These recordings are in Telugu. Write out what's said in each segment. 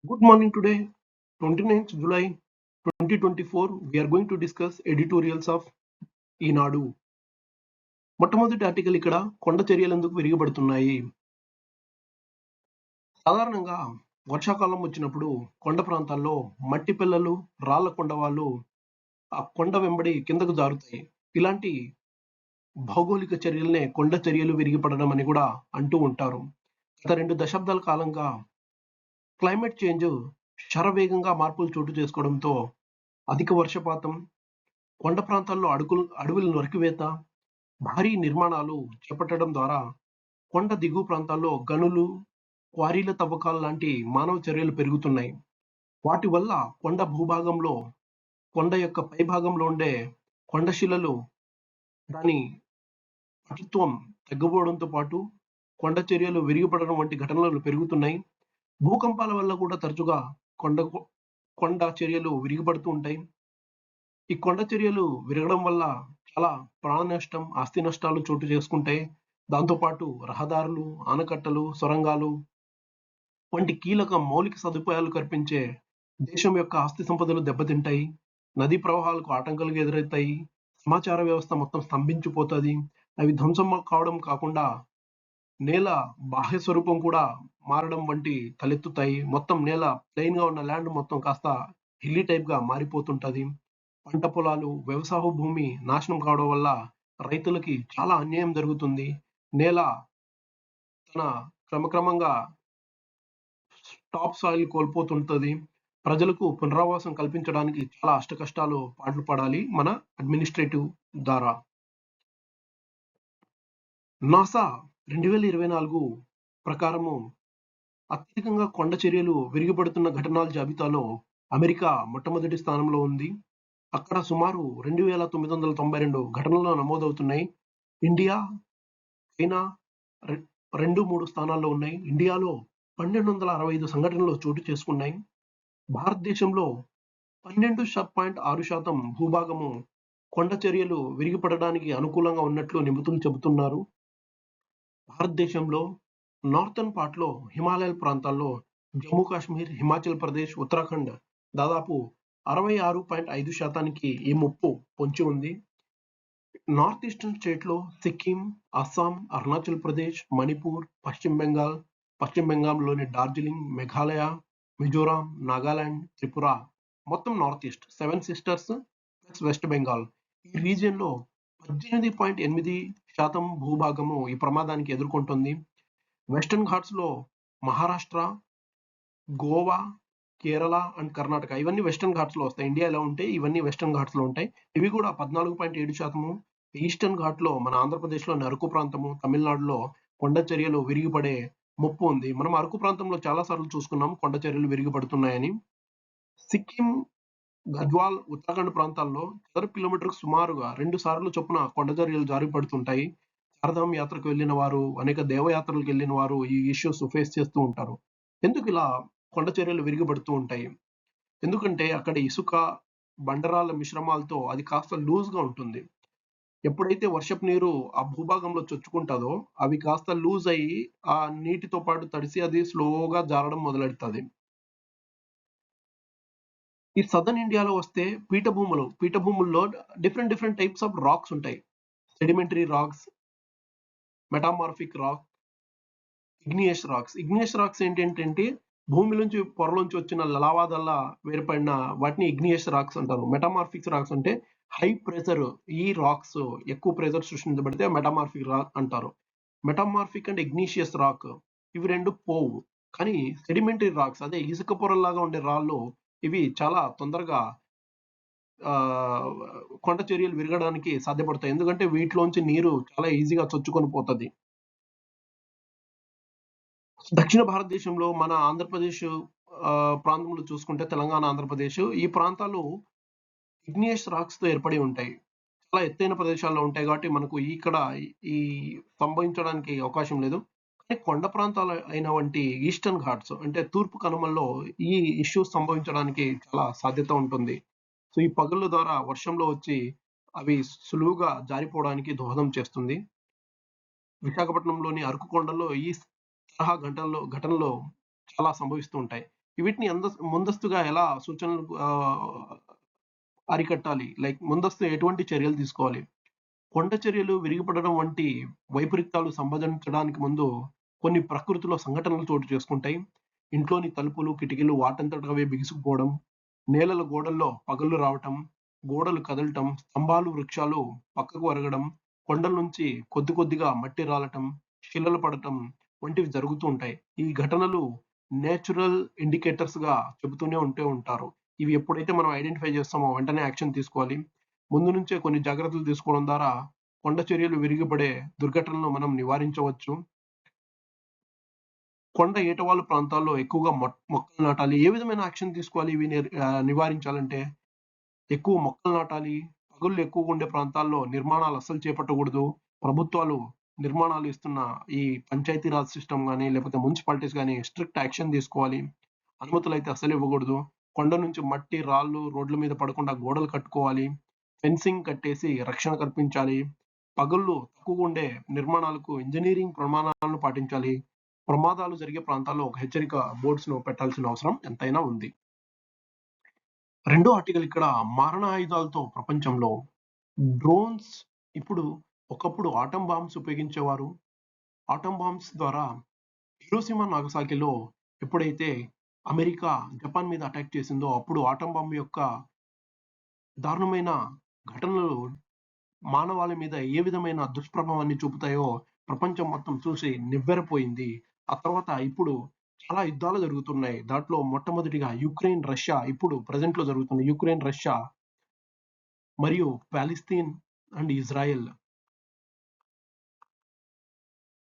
Good morning today, 29th July 2024. We are going to discuss editorials of ఈనాడు. మొట్టమొదటి ఆర్టికల్ ఇక్కడ కొండ చర్యలు ఎందుకు విరిగిపడుతున్నాయి. సాధారణంగా వర్షాకాలం వచ్చినప్పుడు కొండ ప్రాంతాల్లో మట్టి పిల్లలు, రాళ్ల కొండ వాళ్ళు ఆ కొండ వెంబడి కిందకు జారుతాయి. ఇలాంటి భౌగోళిక చర్యలనే కొండ చర్యలు విరిగిపడడం అని కూడా అంటూ ఉంటారు. గత 2 దశాబ్దాల కాలంగా క్లైమేట్ చేంజ్ శరవేగంగా మార్పులు చోటు చేసుకోవడంతో అధిక వర్షపాతం, కొండ ప్రాంతాల్లో అడవుల నరికివేత, భారీ నిర్మాణాలు చేపట్టడం ద్వారా కొండ దిగువ ప్రాంతాల్లో గనులు, క్వారీల తవ్వకాలు లాంటి మానవ చర్యలు పెరుగుతున్నాయి. వాటి వల్ల కొండ భూభాగంలో, కొండ యొక్క పైభాగంలో ఉండే కొండ శిలలు దాని పటుత్వం తగ్గిపోవడంతో పాటు కొండ చర్యలు విరిగిపడడం వంటి ఘటనలు పెరుగుతున్నాయి. భూకంపాల వల్ల కూడా తరచుగా కొండ కొండ చర్యలు విరిగిపడుతూ ఉంటాయి. ఈ కొండ చర్యలు విరగడం వల్ల చాలా ప్రాణ నష్టం, ఆస్తి నష్టాలు చోటు చేసుకుంటాయి. దాంతోపాటు రహదారులు, ఆనకట్టలు, సొరంగాలు వంటి కీలక మౌలిక సదుపాయాలు కల్పించే దేశం యొక్క ఆస్తి సంపదలు దెబ్బతింటాయి. నదీ ప్రవాహాలకు ఆటంకాలు ఎదురవుతాయి. సమాచార వ్యవస్థ మొత్తం స్తంభించిపోతుంది. అవి ధ్వంసం కావడం కాకుండా నేల బాహ్య స్వరూపం కూడా మారడం వంటి తలెత్తుతాయి. మొత్తం నేల ప్లెయిన్ గా ఉన్న ల్యాండ్ మొత్తం కాస్త హిల్లీ టైప్ గా మారిపోతుంటది. పంట పొలాలు, వ్యవసాయ భూమి నాశనం కావడం వల్ల రైతులకి చాలా అన్యాయం జరుగుతుంది. నేల తన క్రమక్రమంగా టాప్ సాయిల్ కోల్పోతుంటది. ప్రజలకు పునరావాసం కల్పించడానికి చాలా అష్టకష్టాలు పాట్లు పడాలి మన అడ్మినిస్ట్రేటివ్ ద్వారా. నాసా 2024 ప్రకారము అత్యధికంగా కొండ చర్యలు విరిగిపడుతున్న ఘటనల జాబితాలో అమెరికా మొట్టమొదటి స్థానంలో ఉంది. అక్కడ సుమారు 2992 ఘటనలు నమోదవుతున్నాయి. ఇండియా, చైనా 2-3 స్థానాల్లో ఉన్నాయి. ఇండియాలో 1265 సంఘటనలు చోటు చేసుకున్నాయి. భారతదేశంలో 12.6% భూభాగము కొండ చర్యలు విరిగిపడడానికి అనుకూలంగా ఉన్నట్లు నిపుణులు చెబుతున్నారు. భారతదేశంలో నార్థన్ పార్ట్ లో హిమాలయాల ప్రాంతాల్లో జమ్మూ కాశ్మీర్, హిమాచల్ ప్రదేశ్, ఉత్తరాఖండ్ దాదాపు 66.5% ఈ ముప్పు పొంచి ఉంది. నార్త్ ఈస్టర్న్ స్టేట్ లో సిక్కిం, అస్సాం, అరుణాచల్ ప్రదేశ్, మణిపూర్, పశ్చిమ బెంగాల్లోని డార్జిలింగ్, మేఘాలయ, మిజోరాం, నాగాలాండ్, త్రిపుర, మొత్తం north east 7 sisters plus west Bengal ఈ రీజియన్ లో 18.8% భూభాగము ఈ ప్రమాదానికి ఎదుర్కొంటుంది. వెస్టర్న్ ఘాట్స్ లో మహారాష్ట్ర, గోవా, కేరళ అండ్ కర్ణాటక ఇవన్నీ వెస్టర్న్ ఘాట్స్ లో వస్తాయి. ఇండియా ఎలా ఉంటే ఇవన్నీ వెస్టర్న్ ఘాట్స్ లో ఉంటాయి. ఇవి కూడా 14.7%. ఈస్టర్న్ ఘాట్ లో మన ఆంధ్రప్రదేశ్ లో అరకు ప్రాంతము, తమిళనాడులో కొండ చర్యలు విరిగిపడే ముప్పు ఉంది. మనం అరకు ప్రాంతంలో చాలా సార్లు చూసుకున్నాం కొండ చర్యలు విరిగిపడుతున్నాయని. సిక్కిం, గద్వాల్, ఉత్తరాఖండ్ ప్రాంతాల్లో చదరపు కిలోమీటర్కు సుమారుగా 2 సార్లు చొప్పున కొండ చర్యలు జారిపడుతుంటాయి. చార్ధామ్ యాత్రకు వెళ్ళిన వారు, అనేక దేవయాత్రలకు వెళ్ళిన వారు ఈ ఇష్యూస్ ఫేస్ చేస్తూ ఉంటారు. ఎందుకు ఇలా కొండ చర్యలు విరిగిపడుతూ ఉంటాయి? ఎందుకంటే అక్కడ ఇసుక, బండరాళ్ళ మిశ్రమాలతో అది కాస్త లూజ్ గా ఉంటుంది. ఎప్పుడైతే వర్షపు నీరు ఆ భూభాగంలో చొచ్చుకుంటుందో అవి కాస్త లూజ్ అయ్యి ఆ నీటితో పాటు తడిసి అది స్లోగా జారడం మొదలెడుతుంది. ఈ సదర్న్ ఇండియాలో వస్తే పీఠభూముల్లో డిఫరెంట్ టైప్స్ ఆఫ్ రాక్స్ ఉంటాయి. Sedimentary rocks, metamorphic rock, igneous rocks ఏంటంటే భూమిలోంచి పొరలోంచి వచ్చిన లావాదల్లా వేరుపడిన వాటిని ఇగ్నియస్ రాక్స్ అంటారు. మెటామార్ఫిక్ రాక్స్ అంటే హై ప్రెషర్ ఈ రాక్స్ ఎక్కువ ప్రెషర్ సృష్టించబడితే మెటామార్ఫిక్ రాక్ అంటారు. మెటామార్ఫిక్ అండ్ ఇగ్నిషియస్ రాక్ ఇవి రెండు పోవు. కానీ సెడిమెంటరీ రాక్స్ అదే ఇసుక పొరల్లాగా ఉండే రాళ్ళు ఇవి చాలా తొందరగా కొండ చర్యలు విరగడానికి సాధ్యపడతాయి. ఎందుకంటే వీటిలోంచి నీరు చాలా ఈజీగా చొచ్చుకొని పోతుంది. దక్షిణ భారతదేశంలో మన ఆంధ్రప్రదేశ్ ప్రాంతంలో చూసుకుంటే తెలంగాణ, ఆంధ్రప్రదేశ్ ఈ ప్రాంతాలు ఇగ్నియస్ రాక్స్ తో ఏర్పడి ఉంటాయి. చాలా ఎత్తైన ప్రదేశాల్లో ఉంటాయి కాబట్టి మనకు ఇక్కడ ఈ సంభవించడానికి అవకాశం లేదు. కానీ కొండ ప్రాంతాలు అయిన వంటి ఈస్టర్న్ ఘాట్స్ అంటే తూర్పు కనుమల్లో ఈ ఇష్యూస్ సంభవించడానికి చాలా సాధ్యత ఉంటుంది. సో ఈ పగుళ్ళ ద్వారా వర్షంలో వచ్చి అవి సులువుగా జారిపోవడానికి దోహదం చేస్తుంది. విశాఖపట్నంలోని అరకు కొండల్లో ఈ తరహా ఘటనలు చాలా సంభవిస్తూ ఉంటాయి. వీటిని ముందస్తుగా ఎలా సూచనలు అరికట్టాలి? లైక్ ముందస్తు ఎటువంటి చర్యలు తీసుకోవాలి? కొండ చర్యలు విరిగిపడడం వంటి వైపరీత్యాలు సంభవించడానికి ముందు కొన్ని ప్రకృతిలో సంఘటనలు చోటు చేసుకుంటాయి. ఇంట్లోని తలుపులు, కిటికీలు వాటంతట అవే బిగుసుకుపోవడం, నేలల గోడల్లో పగుళ్లు రావటం, గోడలు కదలటం, స్తంభాలు, వృక్షాలు పక్కకు ఒరగడం, కొండల నుంచి కొద్ది కొద్దిగా మట్టి రాలటం, శిలలు పడటం వంటివి జరుగుతూ ఉంటాయి. ఈ ఘటనలు నేచురల్ ఇండికేటర్స్ గా చెబుతూనే ఉంటారు. ఇవి ఎప్పుడైతే మనం ఐడెంటిఫై చేస్తామో వెంటనే యాక్షన్ తీసుకోవాలి. ముందు నుంచే కొన్ని జాగ్రత్తలు తీసుకోవడం ద్వారా కొండ చర్యలు విరిగిపడే దుర్ఘటనలను మనం నివారించవచ్చు. కొండ ఏటవాలు ప్రాంతాల్లో ఎక్కువగా మొక్కలు నాటాలి. ఏ విధమైన యాక్షన్ తీసుకోవాలి ఇవి నివారించాలంటే? ఎక్కువ మొక్కలు నాటాలి. పగుళ్ళు ఎక్కువగా ఉండే ప్రాంతాల్లో నిర్మాణాలు అస్సలు చేపట్టకూడదు. ప్రభుత్వాలు నిర్మాణాలు ఇస్తున్న ఈ పంచాయతీరాజ్ సిస్టమ్ గాని, లేకపోతే మున్సిపాలిటీస్ గాని స్ట్రిక్ట్ యాక్షన్ తీసుకోవాలి. అనుమతులైతే అస్సలు ఇవ్వకూడదు. కొండ నుంచి మట్టి, రాళ్ళు రోడ్ల మీద పడకుండా గోడలు కట్టుకోవాలి. ఫెన్సింగ్ కట్టేసి రక్షణ కల్పించాలి. పగుళ్ళు తక్కువగా ఉండే నిర్మాణాలకు ఇంజినీరింగ్ ప్రమాణాలను పాటించాలి. ప్రమాదాలు జరిగే ప్రాంతాల్లో ఒక హెచ్చరిక బోర్డ్స్‌ను పెట్టాల్సిన అవసరం ఎంతైనా ఉంది. రెండో ఆర్టికల్ ఇక్కడ మారణాయుధాలతో ప్రపంచంలో డ్రోన్స్ ఇప్పుడు ఒకప్పుడు ఆటం బాంబ్స్ ఉపయోగించేవారు. ఆటం బాంబ్స్ ద్వారా హిరోషిమా, నాగసాకిలో ఎప్పుడైతే అమెరికా జపాన్ మీద అటాక్ చేసిందో అప్పుడు ఆటం బాంబ్ యొక్క దారుణమైన ఘటనలు మానవాళి మీద ఏ విధమైన దుష్ప్రభావాన్ని చూపుతాయో ప్రపంచం మొత్తం చూసి నివ్వెరపోయింది. ఆ తర్వాత ఇప్పుడు చాలా యుద్ధాలు జరుగుతున్నాయి. దాంట్లో మొట్టమొదటిగా యుక్రెయిన్, రష్యా ఇప్పుడు ప్రెజెంట్‌లో జరుగుతుంది. యుక్రెయిన్, రష్యా మరియు పాలస్తీన్ అండ్ ఇజ్రాయెల్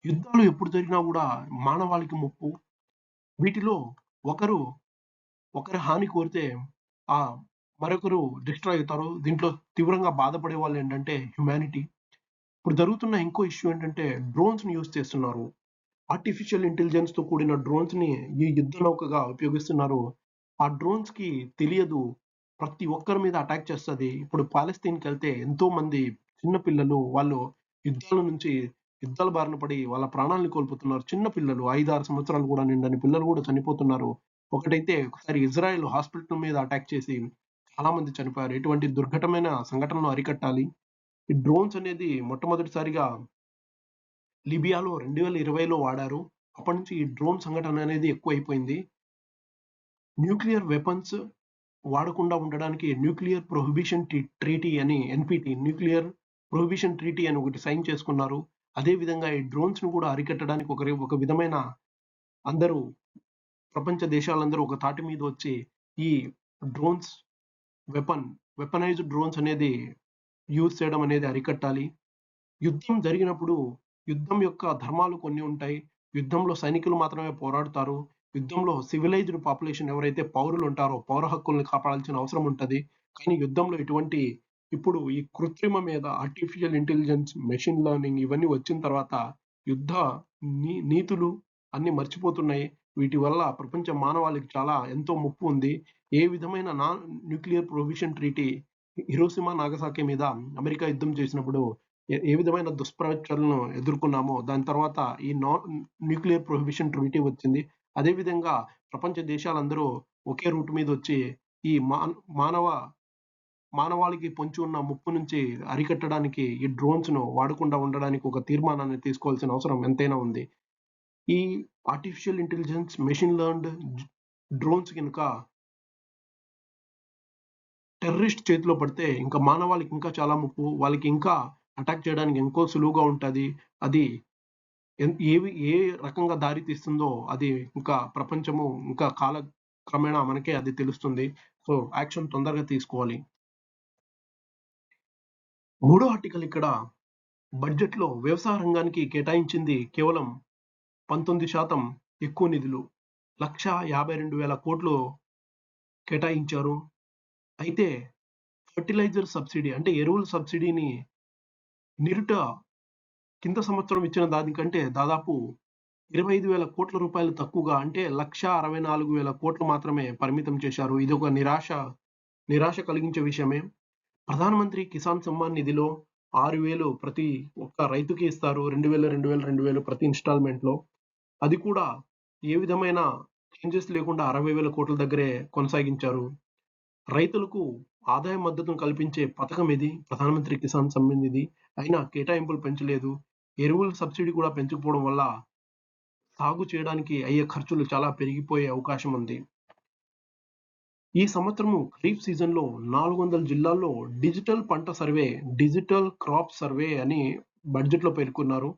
యుద్ధాలు ఎప్పుడు జరిగినా కూడా మానవాళికి ముప్పు. వీటిలో ఒకరు ఒకరి హాని కోరితే ఆ మరొకరు డిస్ట్రాయ్ అవుతారు. దీంట్లో తీవ్రంగా బాధపడే వాళ్ళు ఏంటంటే హ్యుమానిటీ. ఇప్పుడు జరుగుతున్న ఇంకో ఇష్యూ ఏంటంటే డ్రోన్స్‌ని యూజ్ చేస్తున్నారు. ఆర్టిఫిషియల్ ఇంటెలిజెన్స్‌తో కూడిన డ్రోన్స్‌ని ఈ యుద్ధ నౌకగా ఉపయోగిస్తున్నారు. ఆ డ్రోన్స్‌కి తెలియదు ప్రతి ఒక్కరి మీద అటాక్ చేస్తది. ఇప్పుడు పాలస్తీన్‌కెళ్తే ఎంతోమంది చిన్న పిల్లలు వాళ్ళు యుద్ధాల నుంచి యుద్ధాల బారిన పడి వాళ్ళ ప్రాణాలను కోల్పోతున్నారు. చిన్న పిల్లలు 5, 6 సంవత్సరాలు కూడా నిండని పిల్లలు కూడా చనిపోతున్నారు. ఒకటైతే ఒకసారి ఇజ్రాయెల్ హాస్పిటల్ మీద అటాక్ చేసి చాలా మంది చనిపోయారు. ఇటువంటి దుర్ఘటమైన సంఘటనలను అరికట్టాలి. ఈ డ్రోన్స్ అనేది మొట్టమొదటిసారిగా లిబియాలో 2020లో వాడారు. అప్పటి నుంచి ఈ డ్రోన్ సంఘటన అనేది ఎక్కువైపోయింది. న్యూక్లియర్ వెపన్స్ వాడకుండా ఉండడానికి న్యూక్లియర్ ప్రొహిబిషన్ ట్రీటీ అని ఎన్‌పిటి న్యూక్లియర్ ప్రొహిబిషన్ ట్రీటీ అని ఒకటి సైన్ చేసుకున్నారు. అదే విధంగా ఈ డ్రోన్స్‌ను కూడా అరికట్టడానికి ఒక విధమైన అందరూ ప్రపంచ దేశాలందరూ ఒక తాటి మీద వచ్చి ఈ డ్రోన్స్ వెపనైజ్డ్ డ్రోన్స్ అనేది యూజ్ చేయడం అనేది అరికట్టాలి. యుద్ధం జరిగినప్పుడు యుద్ధం యొక్క ధర్మాలు కొన్ని ఉంటాయి. యుద్ధంలో సైనికులు మాత్రమే పోరాడుతారు. యుద్ధంలో సివిలైజ్డ్ పాపులేషన్ ఎవరైతే పౌరులు ఉంటారో పౌర హక్కుల్ని కాపాడాల్సిన అవసరం ఉంటది. కానీ యుద్ధంలో ఇప్పుడు ఈ కృత్రిమ మీద ఆర్టిఫిషియల్ ఇంటెలిజెన్స్, మెషిన్ లెర్నింగ్ ఇవన్నీ వచ్చిన తర్వాత యుద్ధ నీతులు అన్నీ మర్చిపోతున్నాయి. వీటి వల్ల ప్రపంచ మానవాళికి చాలా ఎంతో ముప్పు ఉంది. ఏ విధమైన nuclear prohibition treaty Hiroshima, Nagasaki మీద అమెరికా యుద్ధం చేసినప్పుడు ఏ విధమైన దుష్ప్రచారాలను ఎదుర్కొన్నామో దాని తర్వాత ఈ న్యూక్లియర్ ప్రొహిబిషన్ ట్రీటీ వచ్చింది. అదే విధంగా ప్రపంచ దేశాలందరూ ఒకే రూట్ మీద వచ్చి ఈ మానవ మానవాళికి పొంచి ఉన్న ముప్పు నుంచి అరికట్టడానికి ఈ డ్రోన్స్‌ను వాడకుండా ఉండడానికి ఒక తీర్మానాన్ని తీసుకోవాల్సిన అవసరం ఎంతైనా ఉంది. ఈ artificial intelligence, machine learned drones గనుక టెర్రరిస్ట్ చేతిలో పడితే ఇంకా మానవాళికి ఇంకా చాలా ముప్పు. వాళ్ళకి ఇంకా అటాక్ చేయడానికి ఎంతో సులువుగా ఉంటది. అది ఏ రకంగా దారి తీస్తుందో అది ఇంకా ప్రపంచము ఇంకా కాలక్రమేణా మనకే అది తెలుస్తుంది. సో, యాక్షన్ తొందరగా తీసుకోవాలి. మూడో ఆర్టికల్ ఇక్కడ బడ్జెట్‌లో వ్యవసాయ రంగానికి కేటాయించింది కేవలం 19% ఎక్కువ నిధులు. 1,52,000 కోట్లు కేటాయించారు. అయితే ఫెర్టిలైజర్ సబ్సిడీ అంటే ఎరువుల సబ్సిడీని నిరుట కింద సంవత్సరం ఇచ్చిన దానికంటే దాదాపు 25,000 కోట్ల రూపాయలు తక్కువగా అంటే 1,64,000 కోట్లు మాత్రమే పరిమితం చేశారు. ఇదొక నిరాశ కలిగించే విషయమే. ప్రధానమంత్రి కిసాన్ సమ్మాన్ నిధిలో 6,000 ప్రతి ఒక్క రైతుకి ఇస్తారు. 2,000, 2,000, 2,000 ప్రతి ఇన్‌స్టాల్‌మెంట్‌లో. అది కూడా ఏ విధమైన చేంజెస్ లేకుండా 60,000 కోట్ల దగ్గరే కొనసాగించారు. రైతులకు ఆదాయ మద్దతును కల్పించే పథకం ఇది. ప్రధానమంత్రి కిసాన్ సమ్మాన్ నిధి. అయినా కేటాయింపులు పెంచలేదు. ఎరువుల సబ్సిడీ కూడా పెంచకపోవడం వల్ల సాగు చేయడానికి అయ్యే ఖర్చులు చాలా పెరిగిపోయే అవకాశం ఉంది. ఈ సంవత్సరము ఖరీఫ్ సీజన్‌లో 400 జిల్లాల్లో డిజిటల్ క్రాప్ సర్వే అని బడ్జెట్‌లో పేర్కొన్నారు.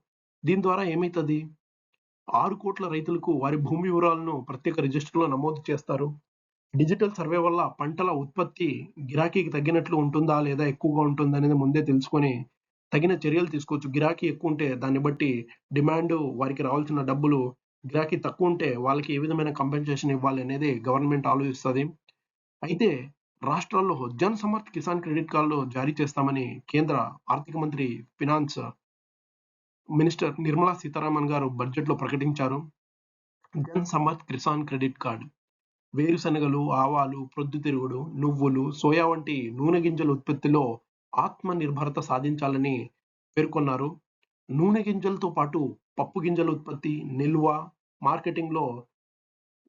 దీని ద్వారా ఏమైతది? 6,00,00,000 రైతులకు వారి భూమి వివరాలను ప్రత్యేక రిజిస్టర్‌లో నమోదు చేస్తారు. డిజిటల్ సర్వే వల్ల పంటల ఉత్పత్తి గిరాకీకి తగ్గినట్లు ఉంటుందా? లేదా ఎక్కువగా ఉంటుందా? అనేది ముందే తెలుసుకొని తగిన చర్యలు తీసుకోవచ్చు. గిరాకీ ఎక్కువుంటే దాన్ని బట్టి డిమాండు వారికి రావాల్సిన డబ్బులు, గిరాకీ తక్కువుంటే వాళ్ళకి ఏ విధమైన కంపెన్సేషన్ ఇవ్వాలి అనేది గవర్నమెంట్ ఆలోచిస్తది. అయితే రాష్ట్రాల్లో జన్ సమర్థ్ కిసాన్ క్రెడిట్ కార్డులు జారీ చేస్తామని కేంద్ర ఆర్థిక మంత్రి ఫినాన్స్ మినిస్టర్ నిర్మలా సీతారామన్ గారు బడ్జెట్‌లో ప్రకటించారు. జన్ సమర్థ్ కిసాన్ క్రెడిట్ కార్డ్ వేరుశనగలు, ఆవాలు, ప్రొద్దుతిరుగుడు, నువ్వులు, సోయా వంటి నూనె గింజల ఉత్పత్తిలో ఆత్మ నిర్భరత సాధించాలని పేర్కొన్నారు. నూనె గింజలతో పాటు పప్పు గింజల ఉత్పత్తి, నిల్వ, మార్కెటింగ్‌లో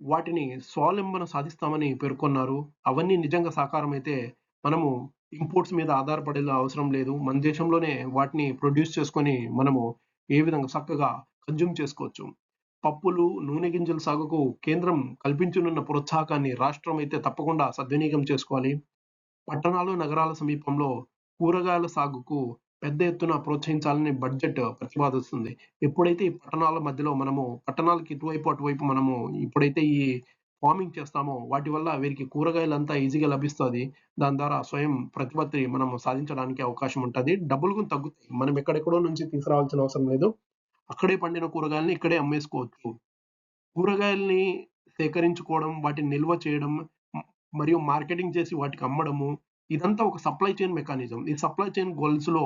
వాటిని స్వావలంబన సాధిస్తామని పేర్కొన్నారు. అవన్నీ నిజంగా సాకారమైతే మనము ఇంపోర్ట్స్ మీద ఆధారపడేలా అవసరం లేదు. మన దేశంలోనే వాటిని ప్రొడ్యూస్ చేసుకొని మనము ఏ విధంగా చక్కగా కన్జ్యూమ్ చేసుకోవచ్చు. పప్పులు, నూనె గింజల సాగుకు కేంద్రం కల్పించనున్న ప్రోత్సాహకాన్ని రాష్ట్రం అయితే తప్పకుండా సద్వినియోగం చేసుకోవాలి. పట్టణాలు, నగరాల సమీపంలో కూరగాయల సాగుకు పెద్ద ఎత్తున ప్రోత్సహించాలని బడ్జెట్ ప్రతిపాదిస్తుంది. ఎప్పుడైతే ఈ పట్టణాల మధ్యలో మనము పట్టణాలకి ఇటువైపు, అటువైపు మనము ఎప్పుడైతే ఈ ఫార్మింగ్ చేస్తామో వాటి వల్ల వీరికి కూరగాయలంతా ఈజీగా లభిస్తది. దాని ద్వారా స్వయం ప్రతిపత్తి మనము సాధించడానికి అవకాశం ఉంటది. డబ్బులు కూడా తగ్గుతాయి. మనం ఎక్కడెక్కడో నుంచి తీసుకురావాల్సిన అవసరం లేదు. అక్కడే పండిన కూరగాయలని ఇక్కడే అమ్మేసుకోవచ్చు. కూరగాయల్ని సేకరించుకోవడం, వాటిని నిల్వ చేయడం, మ్ మరియు మార్కెటింగ్ చేసి వాటికి అమ్మడము. ఇదంతా ఒక సప్లై చైన్ మెకానిజం. ఈ సప్లై చైన్ గోల్స్‌లో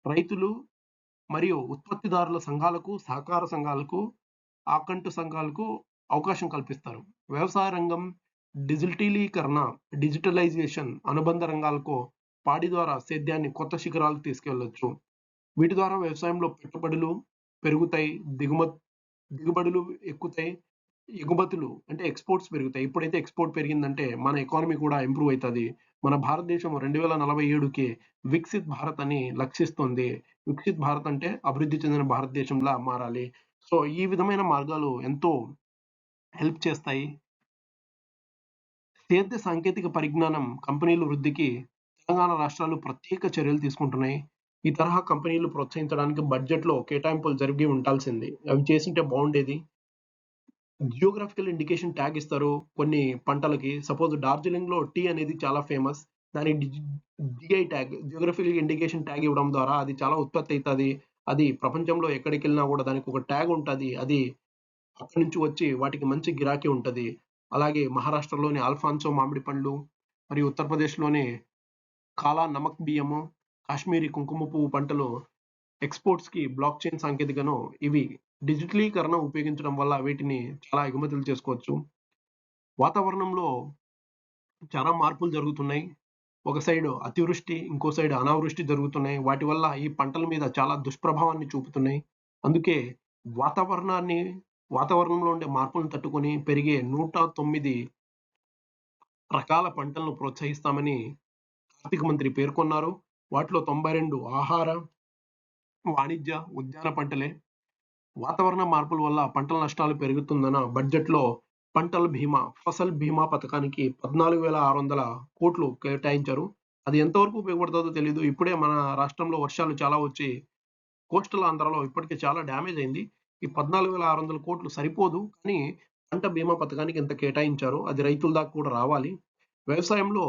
రైతులు మరియు ఉత్పత్తిదారుల సంఘాలకు, సహకార సంఘాలకు, ఆకంటు సంఘాలకు అవకాశం కల్పిస్తారు. వ్యవసాయ రంగం డిజిటలీకరణ, డిజిటలైజేషన్ అనుబంధ రంగాలకు పాడి ద్వారా సేద్యాన్ని కొత్త శిఖరాలకు తీసుకెళ్లొచ్చు. వీటి ద్వారా వ్యవసాయంలో పెట్టుబడులు పెరుగుతాయి. దిగుబడులు ఎక్కుతాయి. ఎగుమతులు అంటే ఎక్స్‌పోర్ట్స్ పెరుగుతాయి. ఎప్పుడైతే ఎక్స్‌పోర్ట్ పెరిగిందంటే మన ఎకానమీ కూడా ఇంప్రూవ్ అయితది. మన భారతదేశం 2047కి వికసిత్ భారత్ అని లక్షిస్తుంది. వికసిత్ భారత్ అంటే అభివృద్ధి చెందిన భారతదేశంలా మారాలి. సో, ఈ విధమైన మార్గాలు ఎంతో హెల్ప్ చేస్తాయి. సేద్య సాంకేతిక పరిజ్ఞానం కంపెనీల వృద్ధికి తెలంగాణ రాష్ట్రాలు ప్రత్యేక చర్యలు తీసుకుంటున్నాయి. ఈ తరహా కంపెనీలు ప్రోత్సహించడానికి బడ్జెట్‌లో కేటాయింపులు జరిగి ఉండాల్సింది. అవి చేసుంటే బావుండేది. జియోగ్రాఫికల్ ఇండికేషన్ ట్యాగ్ ఇస్తారు కొన్ని పంటలకి. సపోజ్ డార్జిలింగ్‌లో టీ అనేది చాలా ఫేమస్. దానికి GI tag geographical indication tag ఇవ్వడం ద్వారా అది చాలా ఉత్పత్తి అయితది. అది ప్రపంచంలో ఎక్కడికెళ్ళినా గూడా దానికొక ట్యాగ్ ఉంటది. అది అక్కడి నుంచి వచ్చి వాటికి మంచి గిరాకీ ఉంటది. అలాగే మహారాష్ట్రలోని అల్ఫాన్సో మామిడి పండ్లు మరియు ఉత్తరప్రదేశ్‌లోని కాలా నమక్ బియ్యము, కాశ్మీరీ కుంకుమ పువ్వు పంటలు ఎక్స్‌పోర్ట్స్‌కి బ్లాక్ చైన్ సాంకేతికను ఇవి డిజిటలీకరణ ఉపయోగించడం వల్ల వీటిని చాలా ఎగుమతులు చేసుకోవచ్చు. వాతావరణంలో చాలా మార్పులు జరుగుతున్నాయి. ఒక సైడ్ అతివృష్టి, ఇంకో సైడ్ అనావృష్టి జరుగుతున్నాయి. వాటి వల్ల ఈ పంటల మీద చాలా దుష్ప్రభావాన్ని చూపుతున్నాయి. అందుకే వాతావరణాన్ని వాతావరణంలో ఉండే మార్పులను తట్టుకొని పెరిగే 109 రకాల పంటలను ప్రోత్సహిస్తామని ఆర్థిక మంత్రి పేర్కొన్నారు. వాటిలో 92 ఆహార, వాణిజ్య, ఉద్యాన పంటలే. వాతావరణ మార్పుల వల్ల పంటల నష్టాలు పెరుగుతుందన్న బడ్జెట్‌లో పంటల బీమా, ఫసల్ బీమా పథకానికి 14,600,00,00,000 కేటాయించారు. అది ఎంతవరకు ఉపయోగపడుతదో తెలీదు. ఇప్పుడే మన రాష్ట్రంలో వర్షాలు చాలా వచ్చి కోస్టల్ ఆంధ్రాలో ఇప్పటికే చాలా డ్యామేజ్ అయింది. ఈ 14,600,00,00,000 సరిపోదు. కానీ పంట బీమా పథకానికి ఇంత కేటాయించారు. అది రైతుల దాకా కూడా రావాలి. వ్యవసాయంలో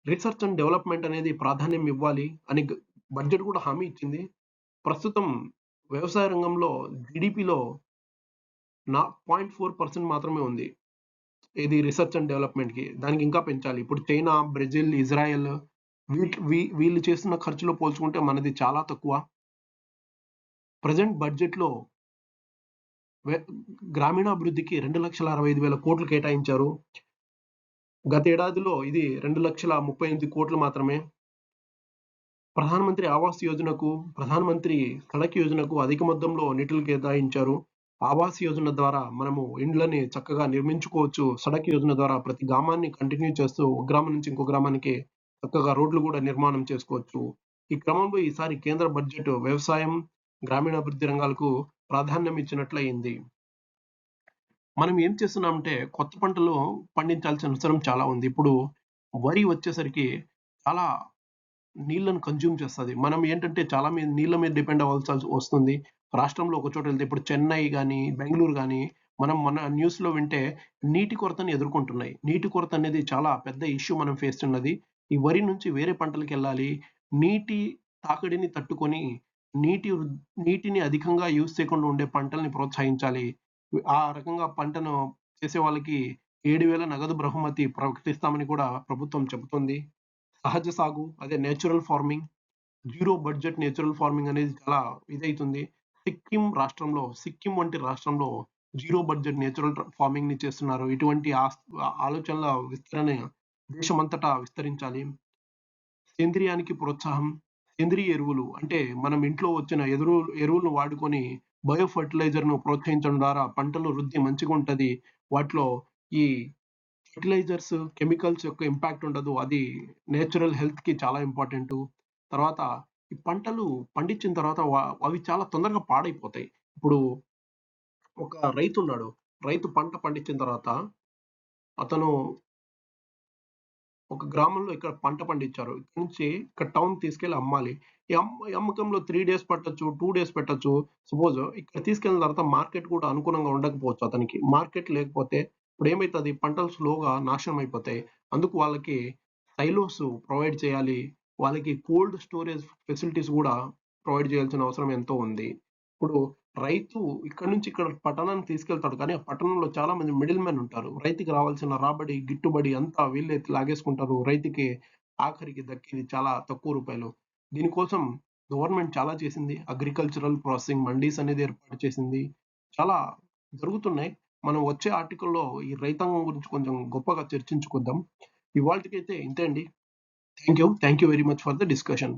రిసర్చ్ అండ్ డెవలప్‌మెంట్ అనేది ప్రాధాన్యం ఇవ్వాలి అని బడ్జెట్ కూడా హామీ ఇచ్చింది. ప్రస్తుతం వ్యవసాయ రంగంలో జీడీపీలో 0.4% మాత్రమే ఉంది. ఏది రిసర్చ్ అండ్ డెవలప్‌మెంట్‌కి. దానికి ఇంకా పెంచాలి. ఇప్పుడు చైనా, బ్రెజిల్, ఇజ్రాయెల్ వీళ్ళు చేస్తున్న ఖర్చులో పోల్చుకుంటే మనది చాలా తక్కువ. ప్రెజెంట్ బడ్జెట్‌లో వె గ్రామీణాభివృద్ధికి 2,65,000 కేటాయించారు. గతేడాదిలో ఇది 2,38,000 మాత్రమే. ప్రధానమంత్రి ఆవాస్ యోజనకు, ప్రధానమంత్రి సడక్ యోజనకు అధిక మొత్తంలో నిధులు కేటాయించారు. ఆవాస్ యోజన ద్వారా మనము ఇండ్లని చక్కగా నిర్మించుకోవచ్చు. సడక్ యోజన ద్వారా ప్రతి గ్రామాన్ని కంటిన్యూ చేస్తూ ఒక గ్రామం నుంచి ఇంకో గ్రామానికి చక్కగా రోడ్లు కూడా నిర్మాణం చేసుకోవచ్చు. ఈ క్రమంలో ఈసారి కేంద్ర బడ్జెట్ వ్యవసాయం, గ్రామీణాభివృద్ధి రంగాలకు ప్రాధాన్యం ఇచ్చినట్లయింది. మనం ఏం చేస్తున్నామంటే కొత్త పంటలు పండించాల్సిన అవసరం చాలా ఉంది. ఇప్పుడు వరి వచ్చేసరికి చాలా నీళ్ళను కన్జ్యూమ్ చేస్తది. మనం ఏంటంటే చాలా నీళ్ళ మీద డిపెండ్ అవ్వాల్సి వస్తుంది. రాష్ట్రంలో ఒక చోట వెళ్తే ఇప్పుడు చెన్నై గాని, బెంగుళూరు గాని మనం మన న్యూస్‌లో వింటే నీటి కొరతని ఎదుర్కొంటున్నాయి. నీటి కొరత అనేది చాలా పెద్ద ఇష్యూ మనం ఫేస్ ఉన్నది. ఈ వరి నుంచి వేరే పంటలకెళ్ళాలి. నీటి తాకిడిని తట్టుకొని నీటి వృద్ నీటిని అధికంగా యూజ్ చేయకుండా ఉండే పంటల్ని ప్రోత్సహించాలి. ఆ రకంగా పంటను చేసే వాళ్ళకి 7,000 నగదు బహుమతి ప్రకటిస్తామని కూడా ప్రభుత్వం చెబుతుంది. సహజ సాగు అదే natural farming, zero budget natural farming అనేది చాలా ఇదైతుంది. సిక్కిం వంటి రాష్ట్రంలో జీరో బడ్జెట్ నేచురల్ ఫార్మింగ్ ని చేస్తున్నారు. ఇటువంటి ఆలోచనల విస్తరణ దేశమంతటా విస్తరించాలి. సేంద్రియానికి ప్రోత్సాహం, సేంద్రియ ఎరువులు అంటే మనం ఇంట్లో వచ్చిన ఎరువులను వాడుకొని బయో ఫెర్టిలైజర్ ను ప్రోత్సహించడం ద్వారా పంటల వృద్ధి మంచిగా ఉంటది. వాటిలో ఈ ఫెర్టిలైజర్స్, కెమికల్స్ యొక్క ఇంపాక్ట్ ఉండదు. అది నేచురల్ హెల్త్‌కి చాలా ఇంపార్టెంటు. తర్వాత ఈ పంటలు పండించిన తర్వాత అవి చాలా తొందరగా పాడైపోతాయి. ఇప్పుడు ఒక రైతున్నాడు. రైతు పంట పండించిన తర్వాత అతను ఒక గ్రామంలో ఇక్కడ పంట పండించారు. ఇక్కడి నుంచి ఇక్కడ టౌన్‌కి తీసుకెళ్ళి అమ్మాలి. ఈ అమ్మకంలో 3 డేస్ పట్టొచ్చు, 2 డేస్ పెట్టొచ్చు. సపోజ్ ఇక్కడ తీసుకెళ్ళిన తర్వాత మార్కెట్ కూడా అనుగుణంగా ఉండకపోవచ్చు అతనికి. మార్కెట్ లేకపోతే ఇప్పుడేమైతది పంటలు స్లోగా నాశనం అయిపోతాయి. అందుకు వాళ్ళకి సైలోస్ ప్రొవైడ్ చేయాలి. వాళ్ళకి కోల్డ్ స్టోరేజ్ ఫెసిలిటీస్ గూడా ప్రొవైడ్ చేయాల్సిన అవసరం ఎంతో ఉంది. ఇప్పుడు రైతు ఇక్కడి నుంచి ఇక్కడ పట్టణానికి తీసుకెళ్తాడు. కానీ ఆ పట్టణంలో చాలా మంది మిడిల్ మెన్ ఉంటారు. రైతుకి రావాల్సిన రాబడి, గిట్టుబడి అంతా వీళ్ళే లాగేసుకుంటారు. రైతుకి ఆఖరికి దక్కేది చాలా తక్కువ రూపాయలు. దీనికోసం గవర్నమెంట్ చాలా చేసింది. అగ్రికల్చరల్ ప్రాసెసింగ్ మండీస్ అనేది ఏర్పాటు చేసింది. చాలా జరుగుతున్నాయి. మనం వచ్చే ఆర్టికల్‌లో ఈ రైతాంగం గురించి కొంచెం గొప్పగా చర్చించుకుందాం. ఇవాల్టికైతే ఇంతే అండి. Thank you. Thank you very much for the discussion.